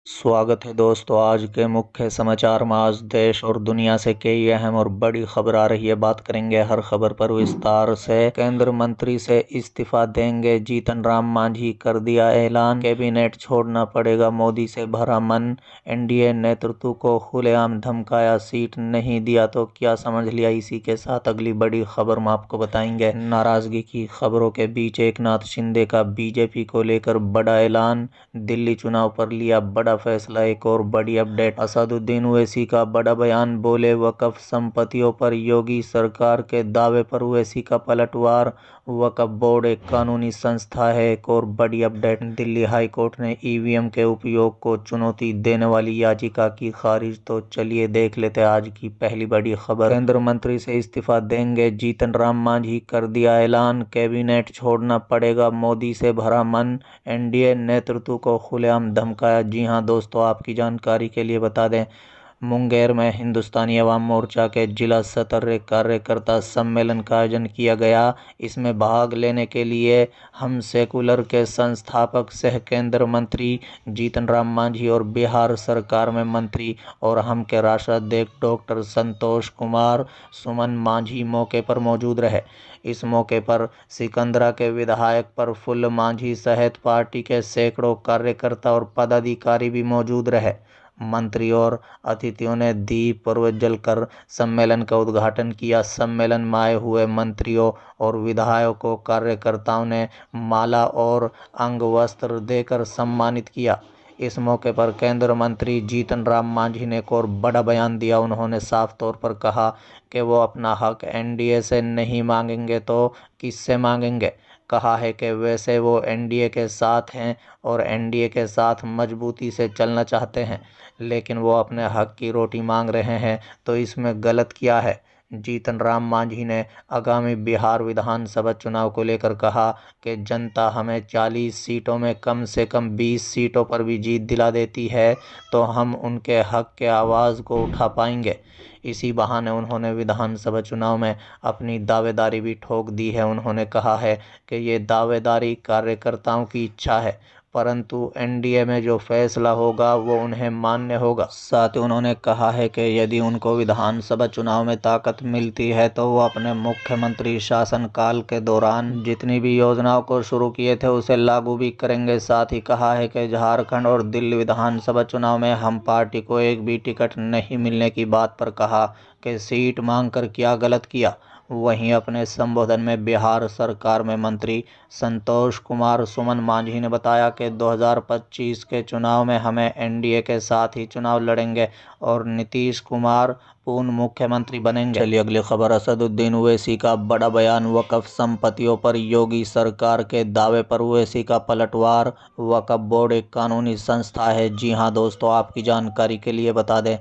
स्वागत है दोस्तों। आज के मुख्य समाचार में आज देश और दुनिया से कई अहम और बड़ी खबर आ रही है। बात करेंगे हर खबर पर विस्तार से। केंद्र मंत्री से इस्तीफा देंगे जीतन राम मांझी, कर दिया ऐलान। कैबिनेट छोड़ना पड़ेगा, मोदी से भरा मन। एनडीए नेतृत्व को खुलेआम धमकाया, सीट नहीं दिया तो क्या समझ लिया। इसी के साथ अगली बड़ी खबर में आपको बताएंगे। नाराजगी की खबरों के बीच एकनाथ शिंदे का बीजेपी को लेकर बड़ा ऐलान। दिल्ली चुनाव पर लिया बड़ा फैसला। एक और बड़ी अपडेट, असदुद्दीन ओवैसी का बड़ा बयान, बोले वक्फ संपत्तियों पर योगी सरकार के दावे पर ओवैसी का पलटवार। वक्फ बोर्ड एक कानूनी संस्था है। एक और बड़ी अपडेट, दिल्ली हाई कोर्ट ने ईवीएम के उपयोग को चुनौती देने वाली याचिका की खारिज। तो चलिए देख लेते हैं आज की पहली बड़ी खबर। केंद्र मंत्री से इस्तीफा देंगे जीतन राम मांझी, कर दिया ऐलान। कैबिनेट छोड़ना पड़ेगा, मोदी से भरा मन। एनडीए नेतृत्व को खुलेआम धमकाया। जी हां दोस्तों, आपकी जानकारी के लिए बता दें, मुंगेर में हिंदुस्तानी अवाम मोर्चा के जिला स्तरीय कार्यकर्ता सम्मेलन का आयोजन किया गया। इसमें भाग लेने के लिए हम सेकुलर के संस्थापक सह केंद्र मंत्री जीतन राम मांझी और बिहार सरकार में मंत्री और हम के राष्ट्राध्यक्ष डॉक्टर संतोष कुमार सुमन मांझी मौके पर मौजूद रहे। इस मौके पर सिकंदरा के विधायक प्रफुल्ल मांझी सहित पार्टी के सैकड़ों कार्यकर्ता और पदाधिकारी भी मौजूद रहे। मंत्री और अतिथियों ने दीप प्रज्वल कर सम्मेलन का उद्घाटन किया। सम्मेलन में आए हुए मंत्रियों और विधायकों, कार्यकर्ताओं ने माला और अंग वस्त्र देकर सम्मानित किया। इस मौके पर केंद्र मंत्री जीतन राम मांझी ने एक और बड़ा बयान दिया। उन्होंने साफ तौर पर कहा कि वो अपना हक एनडीए से नहीं मांगेंगे तो किससे मांगेंगे। कहा है कि वैसे वो एनडीए के साथ हैं और एनडीए के साथ मजबूती से चलना चाहते हैं, लेकिन वो अपने हक की रोटी मांग रहे हैं, तो इसमें गलत क्या है। जीतन राम मांझी ने आगामी बिहार विधानसभा चुनाव को लेकर कहा कि जनता हमें 40 सीटों में कम से कम 20 सीटों पर भी जीत दिला देती है तो हम उनके हक के आवाज़ को उठा पाएंगे। इसी बहाने उन्होंने विधानसभा चुनाव में अपनी दावेदारी भी ठोक दी है। उन्होंने कहा है कि ये दावेदारी कार्यकर्ताओं की इच्छा है, परंतु एनडीए में जो फैसला होगा वो उन्हें मान्य होगा। साथ ही उन्होंने कहा है कि यदि उनको विधानसभा चुनाव में ताकत मिलती है तो वो अपने मुख्यमंत्री शासनकाल के दौरान जितनी भी योजनाओं को शुरू किए थे उसे लागू भी करेंगे। साथ ही कहा है कि झारखंड और दिल्ली विधानसभा चुनाव में हम पार्टी को एक भी टिकट नहीं मिलने की बात पर कहा कि सीट मांगकर क्या गलत किया। वहीं अपने संबोधन में बिहार सरकार में मंत्री संतोष कुमार सुमन मांझी ने बताया कि 2025 के चुनाव में हमें एनडीए के साथ ही चुनाव लड़ेंगे और नीतीश कुमार पूर्ण मुख्यमंत्री बनेंगे। चलिए अगली खबर, असदुद्दीन ओवैसी का बड़ा बयान, वक्फ संपत्तियों पर योगी सरकार के दावे पर ओवैसी का पलटवार। वक्फ बोर्ड एक कानूनी संस्था है। जी हां दोस्तों, आपकी जानकारी के लिए बता दें,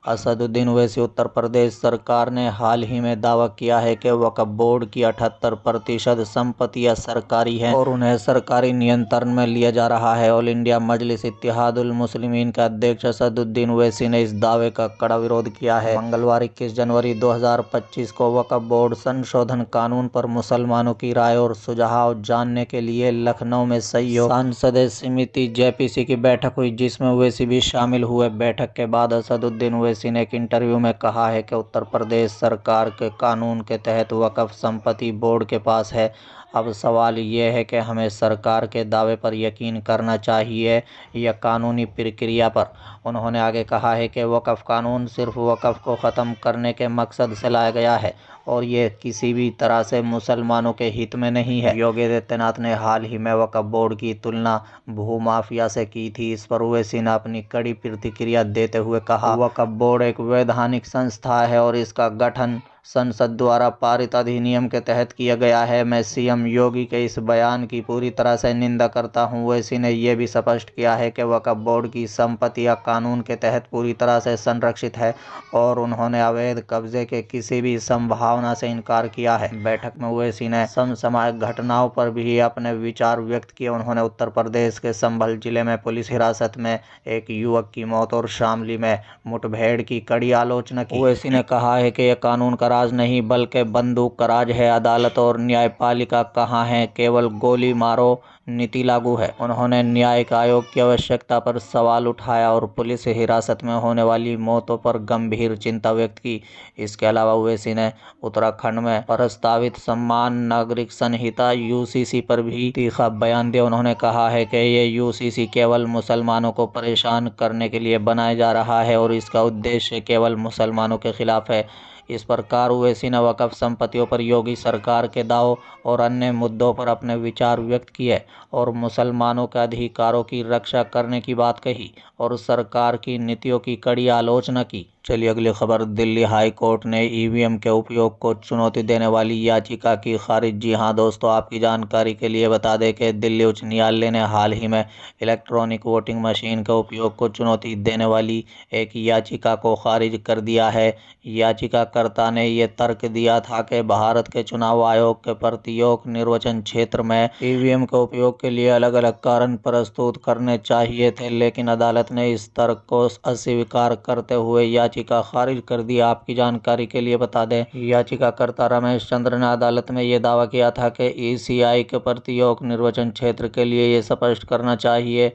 असदुद्दीन ओवैसी उत्तर प्रदेश सरकार ने हाल ही में दावा किया है कि वक्फ बोर्ड की 78% संपत्तियां सरकारी हैं और उन्हें सरकारी नियंत्रण में लिया जा रहा है। ऑल इंडिया मजलिस इत्तेहादुल मुस्लिमीन के अध्यक्ष असदुद्दीन ओवैसी ने इस दावे का कड़ा विरोध किया है। मंगलवार 21 जनवरी 2025 को वक्फ बोर्ड संशोधन कानून पर मुसलमानों की राय और सुझाव जानने के लिए लखनऊ में सहयोग सांसदीय समिति जेपीसी की बैठक हुई, जिसमें ओवैसी भी शामिल हुए। बैठक के बाद असदुद्दीन ओवैसी ने एक इंटरव्यू में कहा है कि उत्तर प्रदेश सरकार के कानून के तहत वक्फ संपत्ति बोर्ड के पास है। अब सवाल ये है कि हमें सरकार के दावे पर यकीन करना चाहिए या कानूनी प्रक्रिया पर। उन्होंने आगे कहा है कि वक्फ कानून सिर्फ वक्फ को ख़त्म करने के मकसद से लाया गया है और ये किसी भी तरह से मुसलमानों के हित में नहीं है। योगी आदित्यनाथ ने हाल ही में वक्फ बोर्ड की तुलना भूमाफिया से की थी। इस पर ओवैसी ने अपनी कड़ी प्रतिक्रिया देते हुए कहा, वक्फ बोर्ड एक वैधानिक संस्था है और इसका गठन संसद द्वारा पारित अधिनियम के तहत किया गया है। मैं सीएम योगी के इस बयान की पूरी तरह से निंदा करता हूं। ओवैसी ने यह भी स्पष्ट किया है कि वक्फ बोर्ड की संपत्तियां कानून के तहत पूरी तरह से संरक्षित है और उन्होंने अवैध कब्जे के किसी भी संभावना से इनकार किया है। बैठक में ओवैसी ने समसामयिक घटनाओं पर भी अपने विचार व्यक्त किए। उन्होंने उत्तर प्रदेश के संभल जिले में पुलिस हिरासत में एक युवक की मौत और शामली में मुठभेड़ की कड़ी आलोचना की। ओवैसी ने कहा है कि यह कानून का राज नहीं बल्कि बंदूक का राज है। अदालत और न्यायपालिका कहाँ है? केवल गोली मारो नीति लागू है। उन्होंने न्यायिक आयोग की आवश्यकता पर सवाल उठाया और पुलिस हिरासत में होने वाली मौतों पर गंभीर चिंता व्यक्त की। इसके अलावा ओवैसी ने उत्तराखंड में प्रस्तावित समान नागरिक संहिता यूसीसी पर भी तीखा बयान दिया। उन्होंने कहा है कि ये यूसीसी केवल मुसलमानों को परेशान करने के लिए बनाया जा रहा है और इसका उद्देश्य केवल मुसलमानों के खिलाफ है। इस प्रकार ओवैसी ने वक्फ संपत्तियों पर योगी सरकार के दावों और अन्य मुद्दों पर अपने विचार व्यक्त किए और मुसलमानों के अधिकारों की रक्षा करने की बात कही और सरकार की नीतियों की कड़ी आलोचना की। चलिए अगली खबर। दिल्ली हाई कोर्ट ने ईवीएम के उपयोग को चुनौती देने वाली याचिका की खारिज। जी हां दोस्तों, आपकी जानकारी के लिए बता दें कि दिल्ली उच्च न्यायालय ने हाल ही में इलेक्ट्रॉनिक वोटिंग मशीन के उपयोग को चुनौती देने वाली एक याचिका को खारिज कर दिया है। याचिकाकर्ता ने ये तर्क दिया था कि भारत के चुनाव आयोग के प्रत्येक निर्वाचन क्षेत्र में ईवीएम के उपयोग के लिए अलग अलग कारण प्रस्तुत करने चाहिए थे, लेकिन अदालत ने इस तर्क को अस्वीकार करते हुए याचिका खारिज कर दी। आपकी जानकारी के लिए बता दें, याचिकाकर्ता रमेश चंद्र ने अदालत में ये दावा किया था कि ईसीआई के प्रत्येक निर्वाचन क्षेत्र के लिए ये स्पष्ट करना चाहिए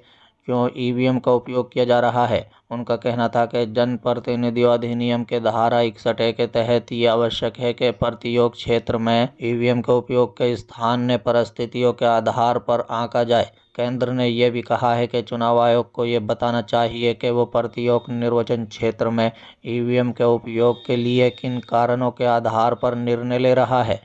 क्यों ईवीएम का उपयोग किया जा रहा है। उनका कहना था कि जनप्रतिनिधि अधिनियम के धारा 61 के तहत ये आवश्यक है कि प्रत्येक क्षेत्र में ईवीएम के उपयोग के स्थानीय परिस्थितियों के आधार पर आंका जाए। केंद्र ने यह भी कहा है कि चुनाव आयोग को ये बताना चाहिए कि वो प्रत्येक निर्वाचन क्षेत्र में ईवीएम के उपयोग के लिए किन कारणों के आधार पर निर्णय ले रहा है।